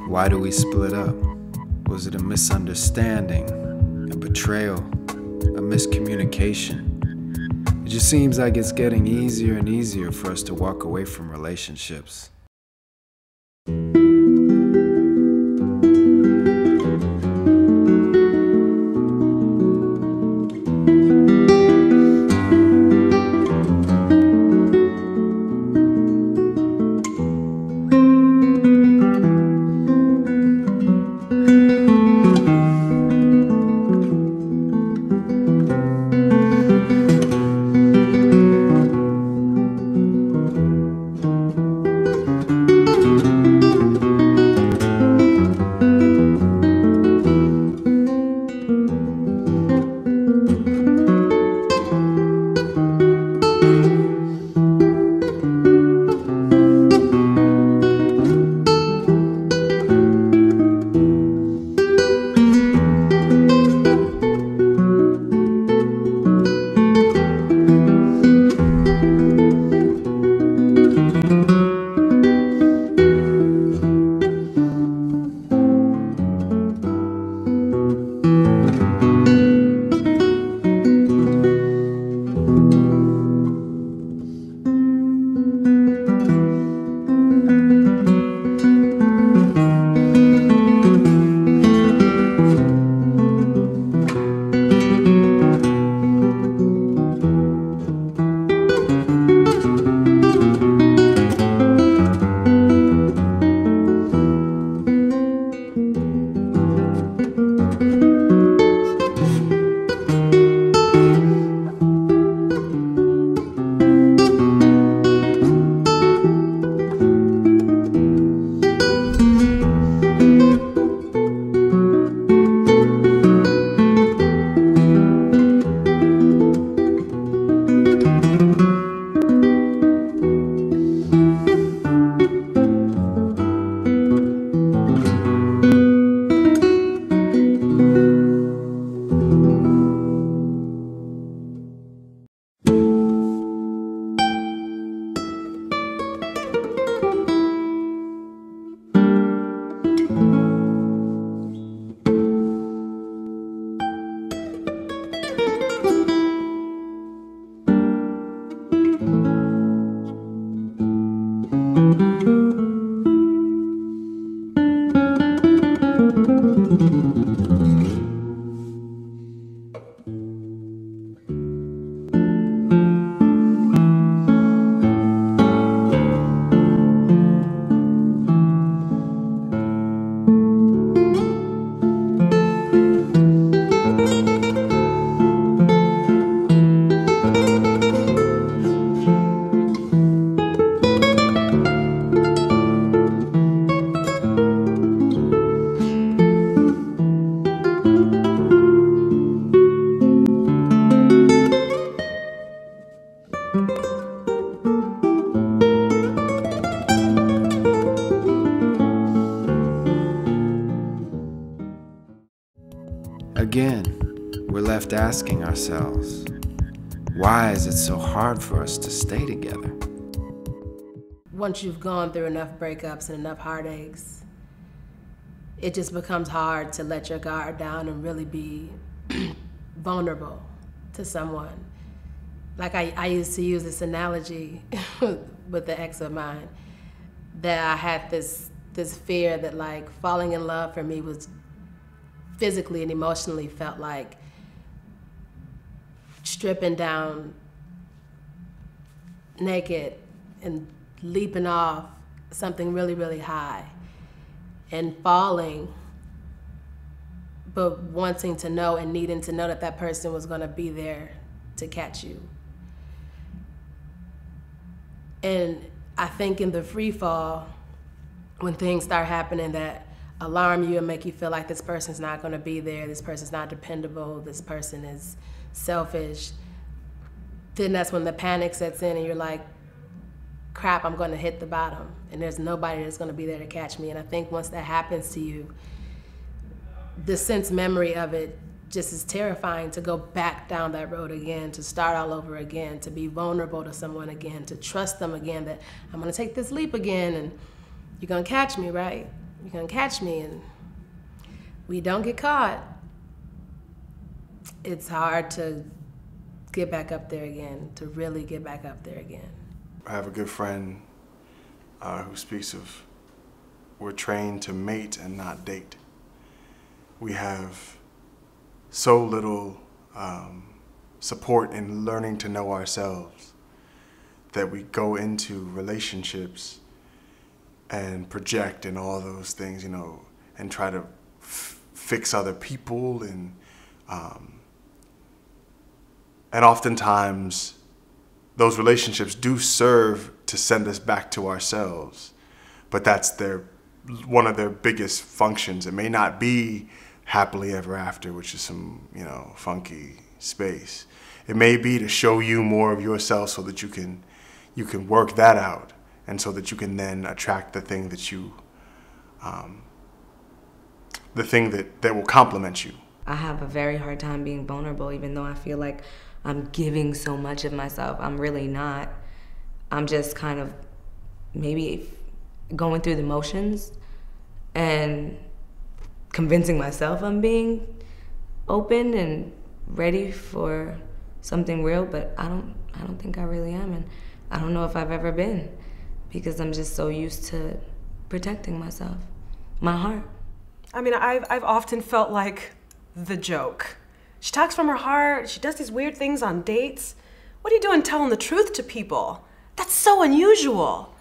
Why do we split up? Was it a misunderstanding, a betrayal, a miscommunication? It just seems like it's getting easier and easier for us to walk away from relationships. Again, we're left asking ourselves, why is it so hard for us to stay together? Once you've gone through enough breakups and enough heartaches, it just becomes hard to let your guard down and really be vulnerable to someone. Like I used to use this analogy with the ex of mine, that I had this fear that like falling in love for me was physically and emotionally felt like stripping down naked and leaping off something really, really high and falling, but wanting to know and needing to know that that person was gonna be there to catch you. And I think in the free fall, when things start happening that alarm you and make you feel like this person's not gonna be there, this person's not dependable, this person is selfish, then that's when the panic sets in and you're like, crap, I'm gonna hit the bottom and there's nobody that's gonna be there to catch me. And I think once that happens to you, the sense memory of it just is terrifying, to go back down that road again, to start all over again, to be vulnerable to someone again, to trust them again, that I'm gonna take this leap again and you're gonna catch me, right? you're gonna catch me, and we don't get caught, it's hard to get back up there again, to really get back up there again. I have a good friend who speaks of, we're trained to mate and not date. We have so little support in learning to know ourselves that we go into relationships and project and all those things, you know, and try to fix other people, and oftentimes those relationships do serve to send us back to ourselves, but that's one of their biggest functions. It may not be happily ever after, which is some, you know, funky space. It may be to show you more of yourself so that you can work that out, and so that you can then attract the thing that you, the thing that will complement you. I have a very hard time being vulnerable, even though I feel like I'm giving so much of myself. I'm really not. I'm just kind of maybe going through the motions and convincing myself I'm being open and ready for something real, but I don't think I really am, and I don't know if I've ever been, because I'm just so used to protecting myself, my heart. I mean, I've often felt like the joke. She talks from her heart, she does these weird things on dates. What are you doing telling the truth to people? That's so unusual.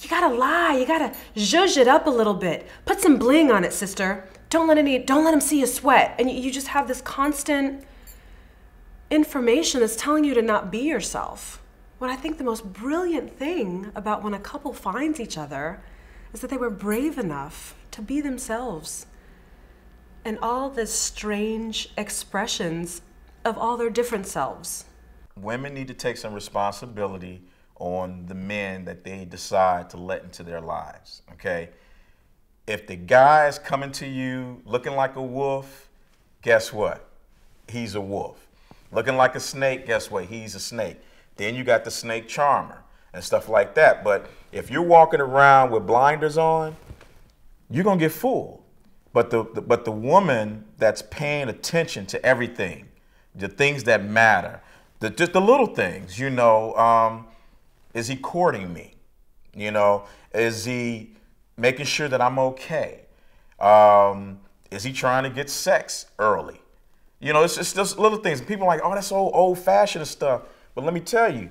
You gotta lie, you gotta zhuzh it up a little bit. Put some bling on it, sister. Don't let him see you sweat. And you just have this constant information that's telling you to not be yourself. When I think the most brilliant thing about when a couple finds each other is that they were brave enough to be themselves. And all the strange expressions of all their different selves. Women need to take some responsibility on the men that they decide to let into their lives, okay? If the guy is coming to you looking like a wolf, guess what? He's a wolf. Looking like a snake, guess what? He's a snake. Then you got the snake charmer and stuff like that. But if you're walking around with blinders on, you're gonna get fooled. But the woman that's paying attention to everything, the things that matter, just the little things, you know, is he courting me? You know, is he making sure that I'm okay? Is he trying to get sex early? You know, it's just little things. People are like, oh, that's so old-fashioned and stuff. But let me tell you,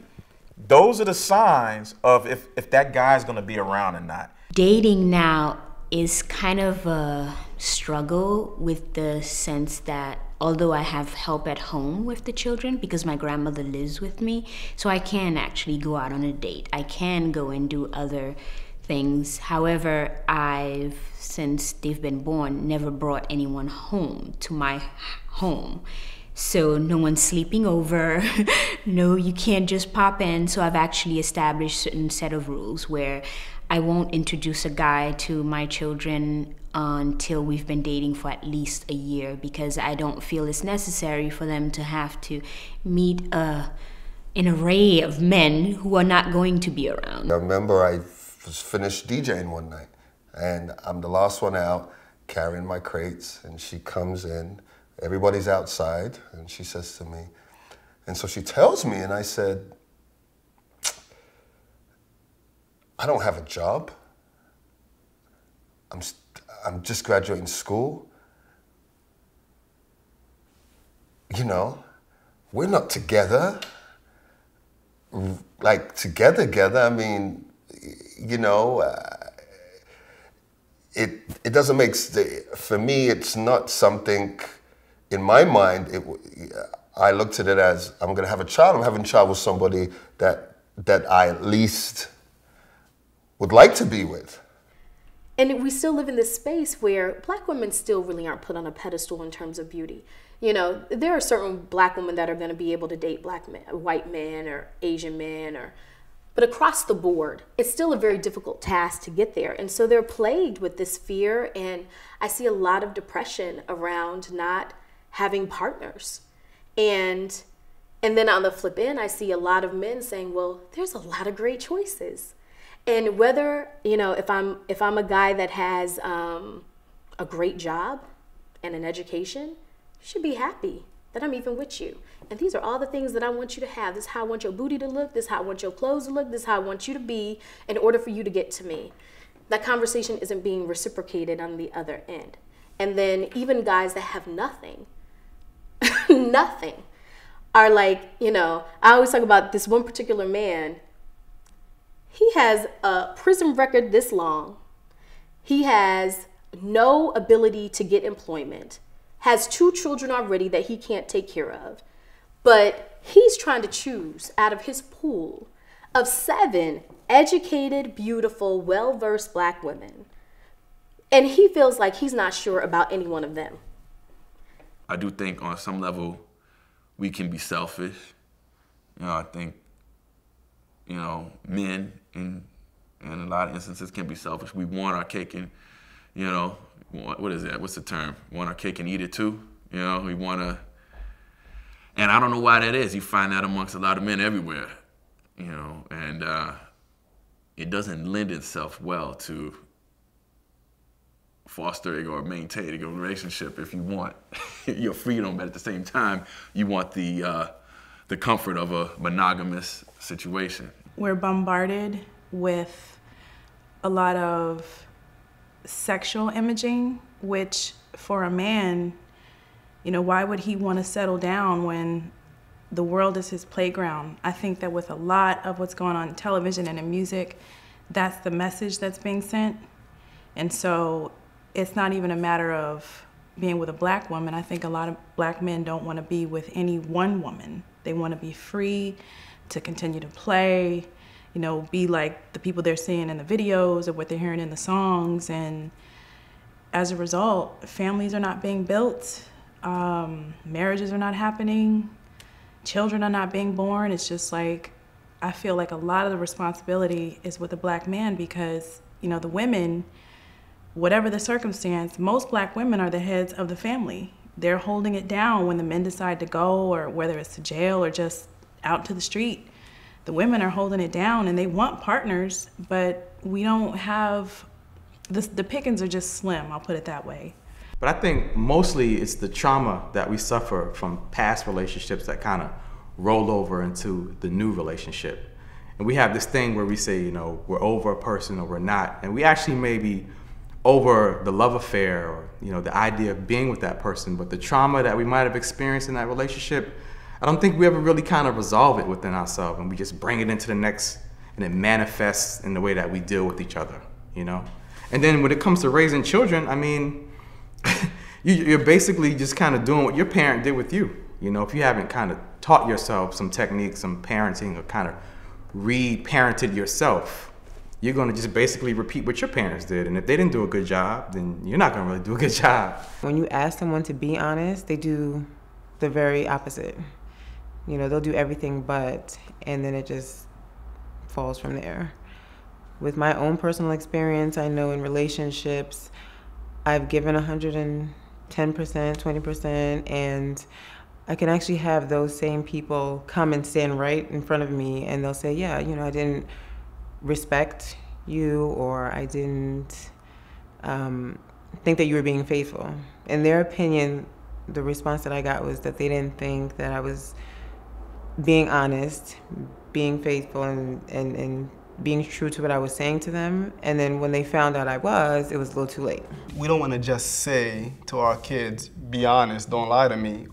those are the signs of if that guy's gonna be around or not. Dating now is kind of a struggle, with the sense that although I have help at home with the children because my grandmother lives with me, so I can actually go out on a date. I can go and do other things. However, I've, since they've been born, never brought anyone home to my home. So no one's sleeping over. No, you can't just pop in. So I've actually established a certain set of rules where I won't introduce a guy to my children until we've been dating for at least a year, because I don't feel it's necessary for them to have to meet an array of men who are not going to be around. I remember I was finished DJing one night, and I'm the last one out carrying my crates, and she comes in, everybody's outside, and she says to me, and so she tells me, and I said, I don't have a job. I'm just graduating school. You know, we're not together. Like together. I mean, you know, it doesn't make, for me, it's not something, in my mind, I looked at it as, I'm gonna have a child. I'm having a child with somebody that I at least would like to be with. And we still live in this space where Black women still really aren't put on a pedestal in terms of beauty. You know, there are certain Black women that are going to be able to date Black men, white men or Asian men, but across the board, it's still a very difficult task to get there. And so they're plagued with this fear, and I see a lot of depression around not having partners. And then on the flip end, I see a lot of men saying, well, there's a lot of great choices. And whether, you know, if I'm a guy that has a great job and an education, you should be happy that I'm even with you. And these are all the things that I want you to have. This is how I want your booty to look. This is how I want your clothes to look. This is how I want you to be in order for you to get to me. That conversation isn't being reciprocated on the other end. And then even guys that have nothing, nothing, are like, you know, I always talk about this one particular man. He has a prison record this long. He has no ability to get employment, has 2 children already that he can't take care of. But he's trying to choose out of his pool of 7 educated, beautiful, well-versed Black women. And he feels like he's not sure about any one of them. I do think on some level we can be selfish. You know, I think, you know, men in a lot of instances can be selfish. We want our cake and, you know, what is that? What's the term? We want our cake and eat it too. You know, we want to, and I don't know why that is. You find that amongst a lot of men everywhere, you know, and it doesn't lend itself well to fostering or maintaining a relationship if you want your freedom, but at the same time, you want the comfort of a monogamous situation. We're bombarded with a lot of sexual imaging, which for a man, you know, why would he want to settle down when the world is his playground? I think that with a lot of what's going on in television and in music, that's the message that's being sent. And so it's not even a matter of being with a Black woman. I think a lot of Black men don't want to be with any one woman. They want to be free to continue to play, you know, be like the people they're seeing in the videos or what they're hearing in the songs. And as a result, families are not being built, marriages are not happening, children are not being born. It's just like, I feel like a lot of the responsibility is with the Black man because, you know, the women, whatever the circumstance, most Black women are the heads of the family. They're holding it down when the men decide to go, or whether it's to jail or just out to the street. The women are holding it down and they want partners, but we don't have, the pickings are just slim, I'll put it that way. But I think mostly it's the trauma that we suffer from past relationships that kind of roll over into the new relationship. And we have this thing where we say, you know, we're over a person or we're not. And we actually may be over the love affair or, you know, the idea of being with that person. But the trauma that we might have experienced in that relationship, I don't think we ever really kind of resolve it within ourselves, and we just bring it into the next, and it manifests in the way that we deal with each other, you know? And then when it comes to raising children, I mean, you're basically just kind of doing what your parent did with you. You know, if you haven't kind of taught yourself some techniques, some parenting, or kind of re-parented yourself, you're gonna just basically repeat what your parents did. And if they didn't do a good job, then you're not gonna really do a good job. When you ask someone to be honest, they do the very opposite. You know, they'll do everything but, and then it just falls from there. With my own personal experience, I know in relationships, I've given 110%, 20%, and I can actually have those same people come and stand right in front of me and they'll say, yeah, you know, I didn't respect you, or I didn't think that you were being faithful. In their opinion, the response that I got was that they didn't think that I was being honest, being faithful, and being true to what I was saying to them. And then when they found out I was, it was a little too late. We don't want to just say to our kids, be honest, don't lie to me.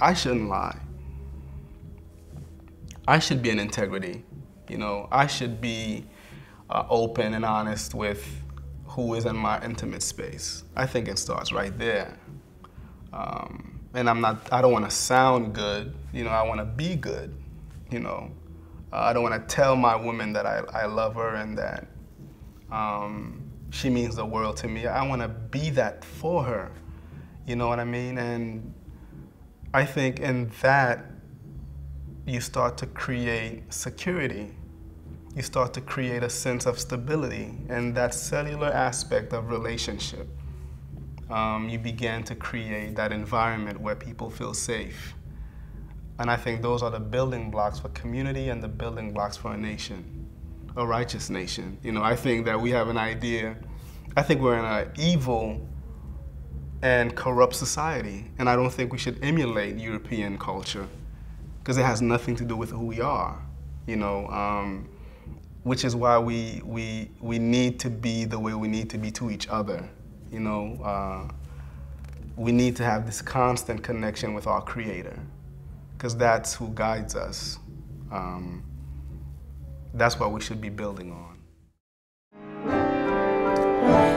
I shouldn't lie. I should be in integrity. You know, I should be open and honest with who is in my intimate space. I think it starts right there. And I don't want to sound good, you know, I want to be good, you know. I don't want to tell my woman that I love her and that she means the world to me. I want to be that for her, you know what I mean? And I think in that, you start to create security. You start to create a sense of stability and that cellular aspect of relationship. You begin to create that environment where people feel safe. And I think those are the building blocks for community and the building blocks for a nation. a righteous nation. You know, I think that we have an idea. I think we're in an evil and corrupt society, and I don't think we should emulate European culture because it has nothing to do with who we are. You know, which is why we need to be the way we need to be to each other. You know, we need to have this constant connection with our Creator, because that's who guides us. That's what we should be building on.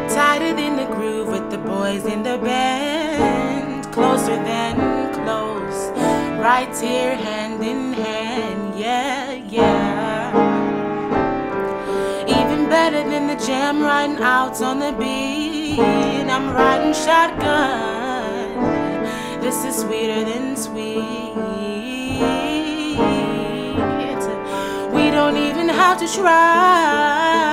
Tighter than the groove with the boys in the band, closer than close, right here hand in hand, yeah, yeah. Even better than the jam riding out on the beat, I'm riding shotgun. This is sweeter than sweet. We don't even have to try.